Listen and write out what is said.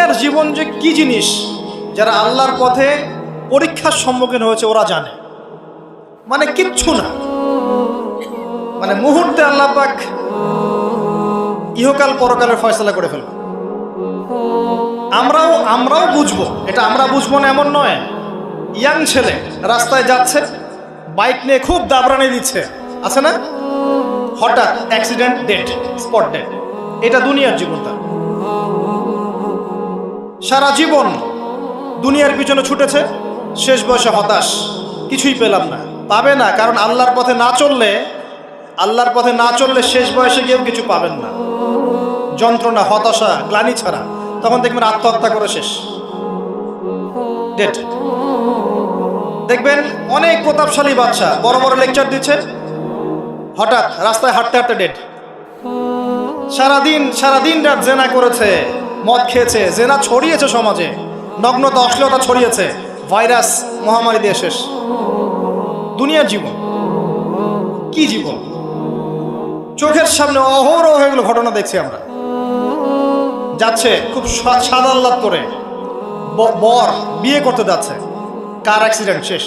দুনিয়ার জীবন যে কি জিনিস, যারা আল্লাহর পথে পরীক্ষার সম্মুখীন হয়েছে ওরা জানে। মানে কিচ্ছু না, মানে মুহূর্তে আল্লাহ পাক ইহকাল পরকালের ফয়সালা করে ফেলবে। আমরাও বুঝবো, এটা আমরা বুঝবো না এমন নয়। ইয়াং ছেলে রাস্তায় যাচ্ছে, বাইক নিয়ে খুব দাবরানি দিচ্ছে, আছে না, হঠাৎ অ্যাক্সিডেন্ট, ডেড, স্পট ডেড। এটা দুনিয়ার জীবনটা। সারা জীবন দুনিয়ার পিছনে ছুটেছে, শেষ বয়সে হতাশ, কিছুই পেলাম না। পাবে না, কারণ আল্লাহর পথে না চললে শেষ বয়সে গিয়েও কিছু পাবেন না। যন্ত্রণা, হতাশা, গ্লানি ছাড়া। তখন দেখবেন আত্মহত্যা করে শেষ, ডেড। দেখবেন অনেক প্রতাপশালী বাচ্চা বড় বড় লেকচার দিচ্ছে, হঠাৎ রাস্তায় হাঁটতে হাঁটতে ডেড। সারাদিন রাত জেনা করেছে, মদ খেয়েছে, জেনা ছড়িয়েছে সমাজে, নগ্নতা, অশ্লীলতা ছড়িয়েছে, ভাইরাস, মহামারী দিয়ে শেষ। দুনিয়ার জীবন কি জীবন! চোখের সামনে অহরহ এগুলো ঘটনা দেখছি আমরা। যাচ্ছে খুব সাদাল্লাদ করে, বর বিয়ে করতে যাচ্ছে, কার অ্যাক্সিডেন্ট, শেষ।